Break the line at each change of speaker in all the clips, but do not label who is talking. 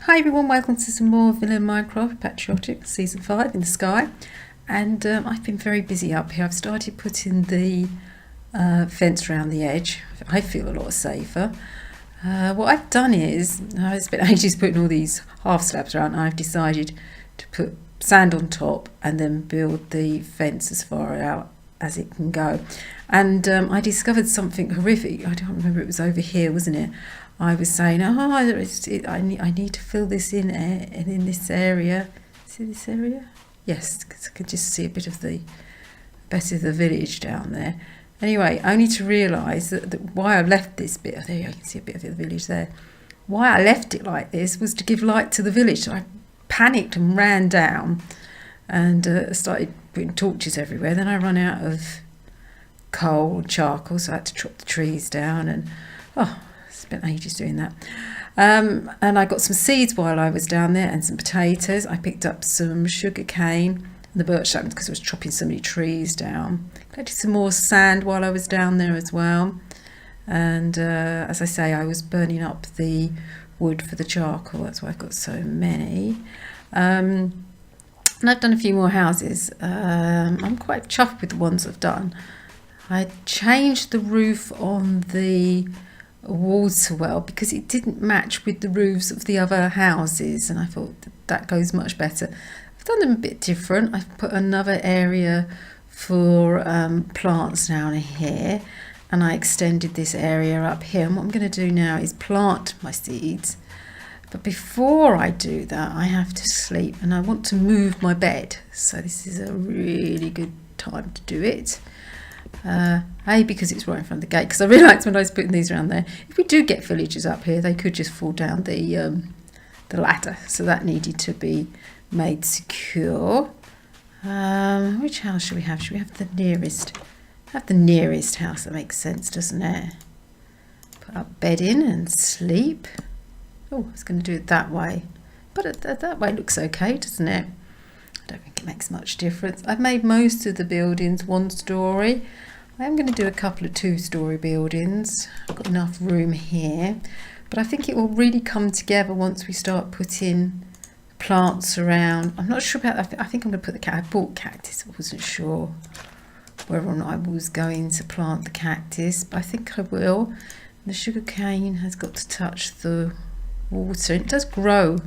Hi everyone, welcome to some more Villa Minecraft Patchriotic Season 5 in the sky. And I've been very busy up here. I've started putting the fence around the edge. I feel a lot safer. What I've done is, I've spent ages putting all these half slabs around, and I've decided to put sand on top and then build the fence as far out as it can go. And I discovered something horrific. I don't remember, it was over here, wasn't it? I was saying, I need to fill this in this area. See this area? Yes, because I could just see a bit of the village down there. Anyway, only to realise that why I left this bit, there you can see a bit of the village there. Why I left it like this was to give light to the village. So I panicked and ran down and started putting torches everywhere. Then I ran out of coal and charcoal, so I had to chop the trees down and spent ages doing that. And I got some seeds while I was down there and some potatoes. I picked up some sugar cane and the birch sap because I was chopping so many trees down. Collected some more sand while I was down there as well. And as I say, I was burning up the wood for the charcoal. That's why I got so many. And I've done a few more houses. I'm quite chuffed with the ones I've done. I changed the roof on the water well because it didn't match with the roofs of the other houses, and I thought that goes much better. I've done them a bit different. I've put another area for plants down here, and I extended this area up here. And what I'm going to do now is plant my seeds, but before I do that I have to sleep, and I want to move my bed, so this is a really good time to do it. Because it's right in front of the gate, because I realised when I was putting these around there, if we do get villagers up here, they could just fall down the ladder, so that needed to be made secure. Which house should we have? Should we have the nearest? Have the nearest house. That makes sense, doesn't it? Put our bed in and sleep. Oh, I was going to do it that way, but that way looks okay, doesn't it? I don't think it makes much difference. I've made most of the buildings one story. I am going to do a couple of two-story buildings. I've got enough room here, but I think it will really come together once we start putting plants around. I'm not sure about that. I think I'm going to put the cactus. I bought cactus. I wasn't sure whether or not I was going to plant the cactus, but I think I will. The sugar cane has got to touch the water. It does grow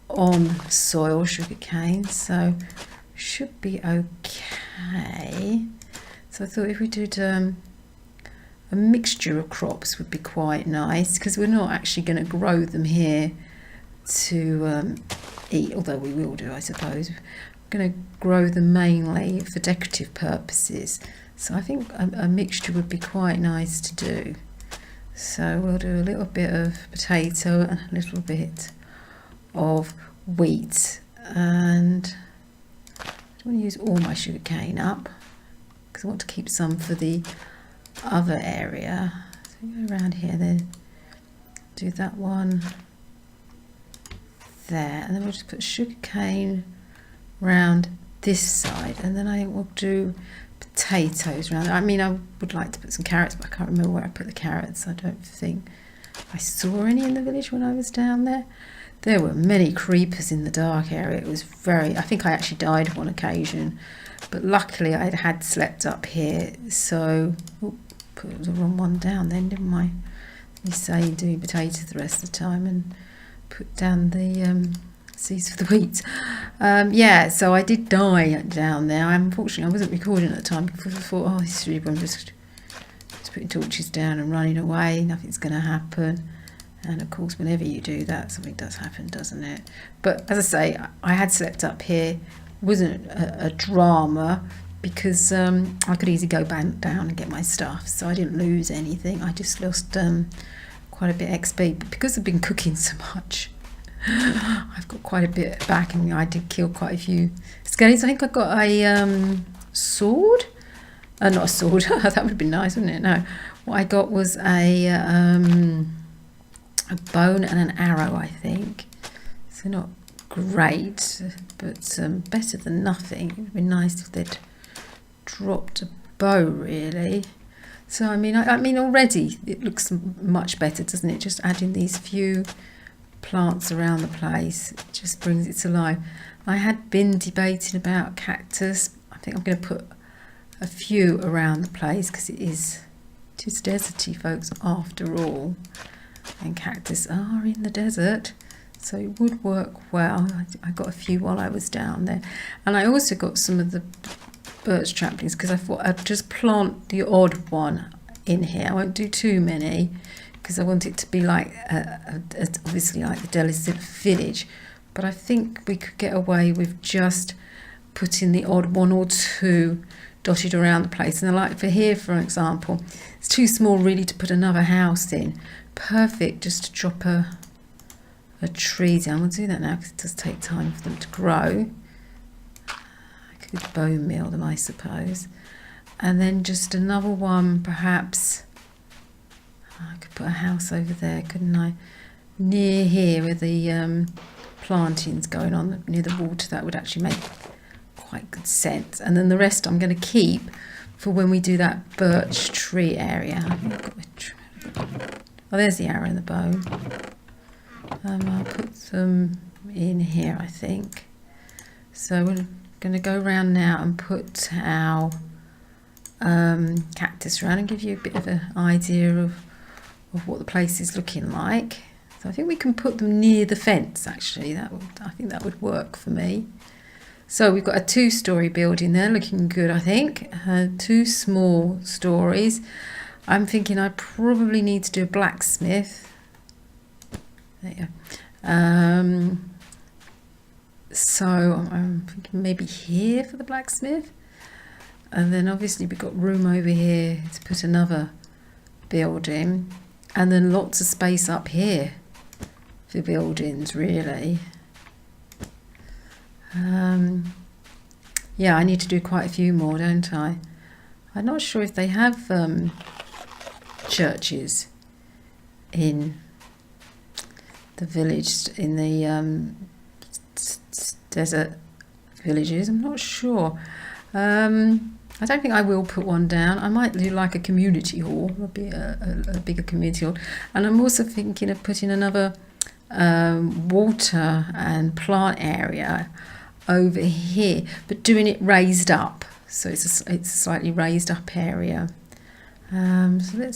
on soil, sugar cane, so should be okay. So I thought if we did a mixture of crops would be quite nice, because we're not actually going to grow them here to eat, although we will do, I suppose. We're going to grow them mainly for decorative purposes, so I think a mixture would be quite nice to do. So we'll do a little bit of potato and a little bit of wheat, and I don't want to use all my sugar cane up because I want to keep some for the other area. So go around here, then do that one there, and then we'll just put sugar cane round this side, and then I will do potatoes around there. I mean, I would like to put some carrots, but I can't remember where I put the carrots. I don't think I saw any in the village when I was down there. There were many creepers in the dark area. It was I think I actually died on one occasion, but luckily I had slept up here, so put the wrong one down then, didn't I? Let me say doing potatoes the rest of the time and put down the seeds for the wheat. So I did die down there. Unfortunately I wasn't recording at the time because I thought, this is really, I'm just putting torches down and running away, nothing's going to happen. And of course, whenever you do that, something does happen, doesn't it? But as I say, I had slept up here. It wasn't a drama because I could easily go back down and get my stuff. So I didn't lose anything. I just lost quite a bit XP. But because I've been cooking so much, I've got quite a bit back. And I did kill quite a few skellies. I think I got a sword. Not a sword. That would have been nice, wouldn't it? No. What I got was a bone and an arrow, I think. So not great, but better than nothing. It would be nice if they'd dropped a bow, really. So I mean already it looks much better, doesn't it? Just adding these few plants around the place. It just brings it to life. I had been debating about cactus. I think I'm going to put a few around the place because it is deserty, folks, after all. And cactus are in the desert, so it would work well. I got a few while I was down there. And I also got some of the birch traplings because I thought I'd just plant the odd one in here. I won't do too many because I want it to be like obviously like the desert village, but I think we could get away with just putting the odd one or two dotted around the place. And like for here, for example, it's too small really to put another house in. Perfect just to drop a tree down. We'll do that now because it does take time for them to grow. I could bone meal them, I suppose. And then just another one, perhaps. I could put a house over there, couldn't I? Near here where the planting's going on, near the water. That would actually make quite good sense. And then the rest I'm going to keep for when we do that birch tree area. Oh, there's the arrow and the bow. I'll put them in here, I think. So we're going to go around now and put our cactus around and give you a bit of an idea of what the place is looking like. So I think we can put them near the fence, actually. I think that would work for me. So we've got a 2-story building there, looking good, I think. 2 small stories. I'm thinking I probably need to do a blacksmith. There you go. So I'm thinking maybe here for the blacksmith. And then obviously we've got room over here to put another building. And then lots of space up here for buildings, really. Yeah, I need to do quite a few more, don't I? I'm not sure if they have churches in the village, in the desert villages. I'm not sure. I don't think I will put one down. I might do like a community hall, a bigger community hall. And I'm also thinking of putting another water and plant area over here, but doing it raised up. So it's a slightly raised up area. So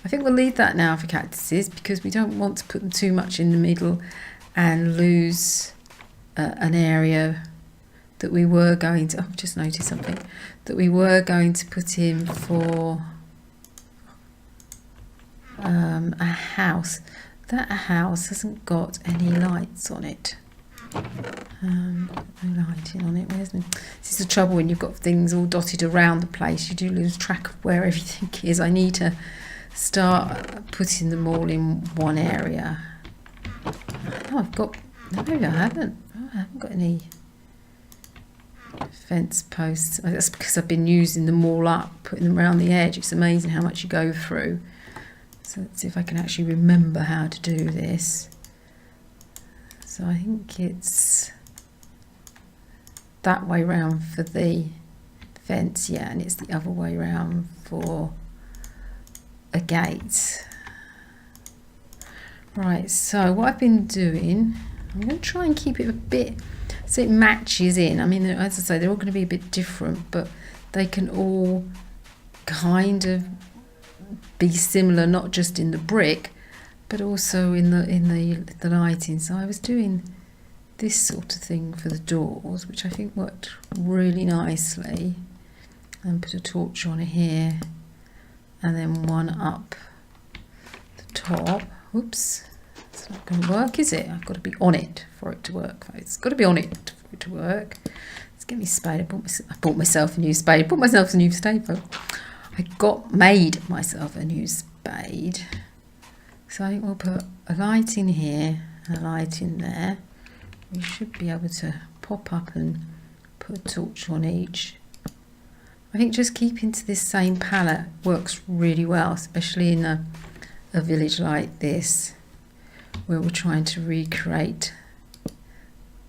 I think we'll leave that now for cactuses because we don't want to put them too much in the middle and lose an area that we were going to, I've just noticed something, that we were going to put in for a house. That house hasn't got any lights on it. No lighting on it, where's it? This is the trouble when you've got things all dotted around the place. You do lose track of where everything is. I need to start putting them all in one area. No, maybe I haven't. Oh, I haven't got any fence posts. That's because I've been using them all up, putting them around the edge. It's amazing how much you go through. So let's see if I can actually remember how to do this. So I think it's that way round for the fence, yeah, and it's the other way round for a gate. Right, so what I've been doing, I'm going to try and keep it a bit so it matches in. I mean, as I say, they're all going to be a bit different, but they can all kind of be similar, not just in the brick, but also in the lighting. So I was doing this sort of thing for the doors, which I think worked really nicely. And put a torch on here, and then one up the top. Oops, it's not going to work, is it? I've got to be on it for it to work. It's got to be on it for it to work. Let's get me a spade. I bought myself a new spade. Bought myself a new spade. Made myself a new spade. So I think we'll put a light in here and a light in there. We should be able to pop up and put a torch on each. I think just keeping to this same palette works really well, especially in a village like this, where we're trying to recreate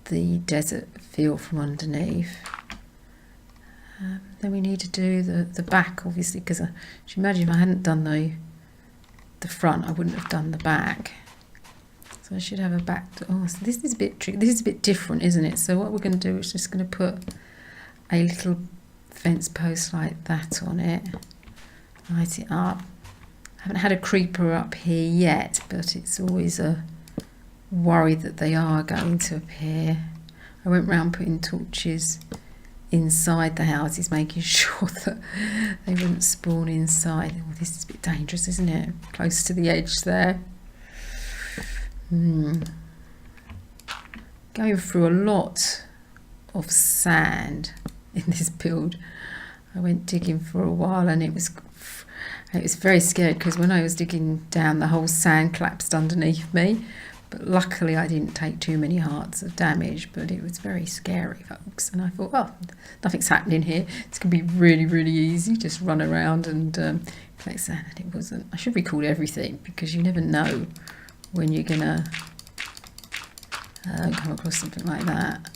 the desert feel from underneath. Then we need to do the back, obviously, because you imagine if I hadn't done the front, I wouldn't have done the back. So So I should have a back door. Oh, so this is a bit tricky. This is a bit different, isn't it? So what we're going to do is just going to put a little fence post like that on it. Light it up. I haven't had a creeper up here yet, but it's always a worry that they are going to appear. I went round putting torches inside the houses, making sure that they wouldn't spawn inside. Oh, this is a bit dangerous, isn't it? Close to the edge there. Going through a lot of sand in this build. I went digging for a while and it was very scary because when I was digging down the whole sand collapsed underneath me, but luckily I didn't take too many hearts of damage, but it was very scary, folks. And I thought, well, nothing's happening here, it's going to be really, really easy, just run around and collect sand. And it wasn't. I should record everything because you never know when you're gonna come across something like that.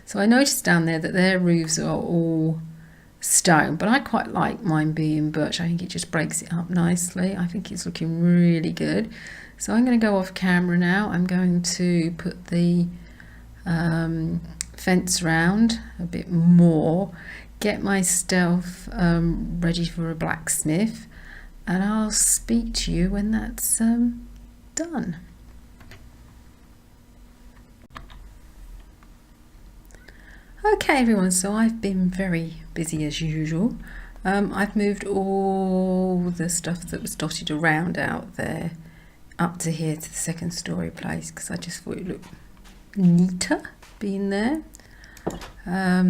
So I noticed down there that their roofs are all stone, but I quite like mine being birch. I think it just breaks it up nicely. I think it's looking really good. So I'm going to go off camera now. I'm going to put the fence round a bit more, get myself ready for a blacksmith, and I'll speak to you when that's done. Okay everyone, so I've been very busy as usual. I've moved all the stuff that was dotted around out there up to here to the second story place because I just thought it looked neater being there. I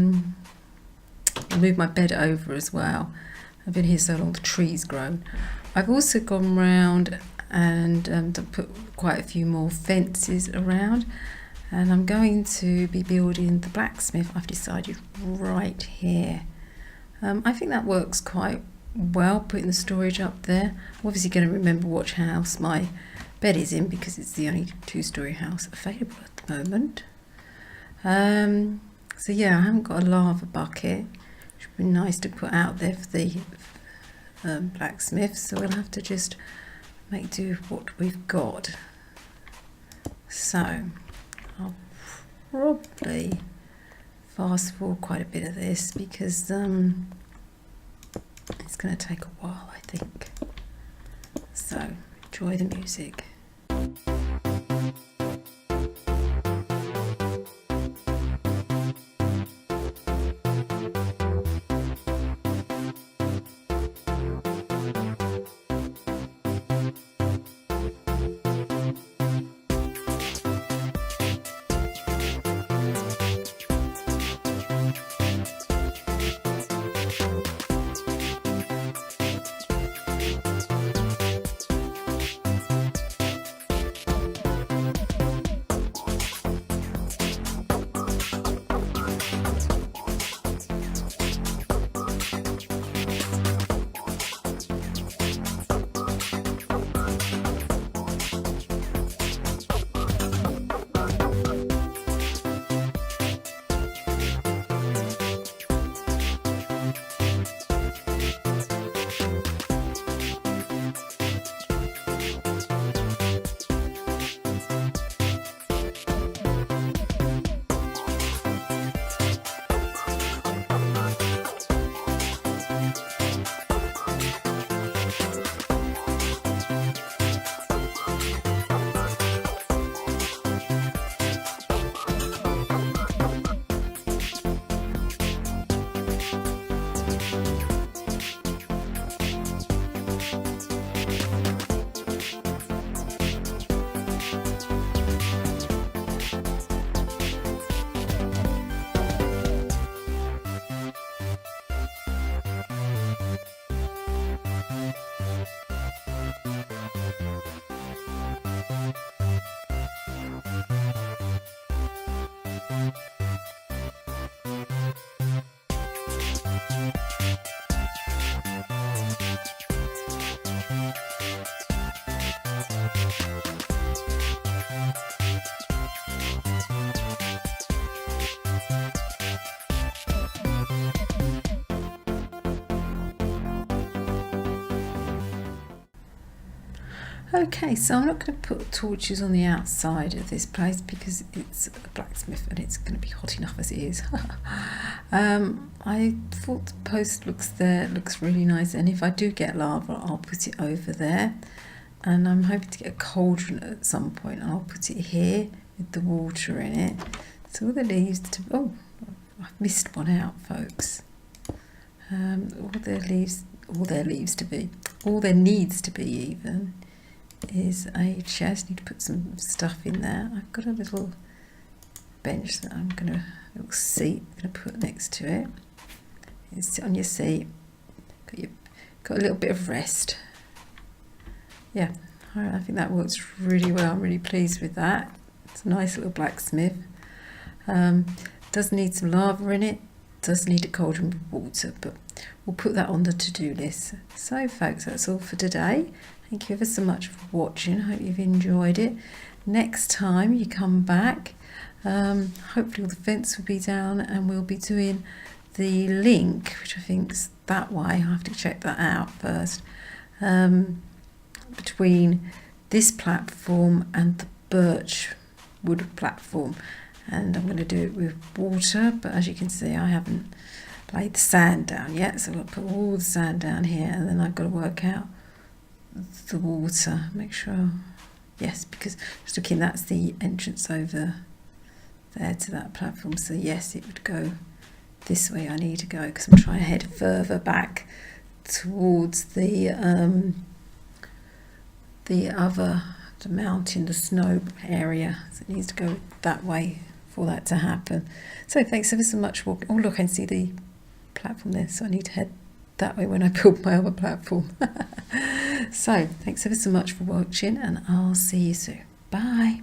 moved my bed over as well. I've been here so long, the tree's grown. I've also gone round and put quite a few more fences around, and I'm going to be building the blacksmith. I've decided right here. I think that works quite well, putting the storage up there. I'm obviously going to remember which house my bed is in because it's the only two-story house available at the moment. So yeah, I haven't got a lava bucket, which would be nice to put out there for the blacksmith, so we'll have to just make do with what we've got. So I'll probably fast forward quite a bit of this because it's going to take a while, I think. So enjoy the music. Okay, so I'm not going to put torches on the outside of this place because it's a blacksmith and it's going to be hot enough as it is. I thought the post looks really nice, and if I do get lava I'll put it over there, and I'm hoping to get a cauldron at some point, and I'll put it here with the water in it. So all the leaves oh, I've missed one out, folks. All there needs to be even is a chair. I just need to put some stuff in there. I've got a little bench that little seat I'm gonna put next to it. You sit on your seat, got a little bit of rest. Yeah, I think that works really well. I'm really pleased with that. It's a nice little blacksmith. Does need some lava in it, does need a cauldron with water, but we'll put that on the to-do list. So folks, that's all for today. Thank you ever so much for watching. Hope you've enjoyed it. Next time you come back, hopefully all the fence will be down, and we'll be doing the link, which I think's that way. I have to check that out first, between this platform and the birch wood platform, and I'm going to do it with water, but as you can see I haven't laid the sand down yet, so I'll put all the sand down here, and then I've got to work out the water, make sure, yes, because just looking, that's the entrance over there to that platform, so yes, it would go this way. I need to go because I'm trying to head further back towards the mountain, the snow area, so it needs to go that way for that to happen. So thanks ever so much for, oh look, I can see the platform there, so I need to head that way when I build my other platform. So thanks ever so much for watching, and I'll see you soon. Bye.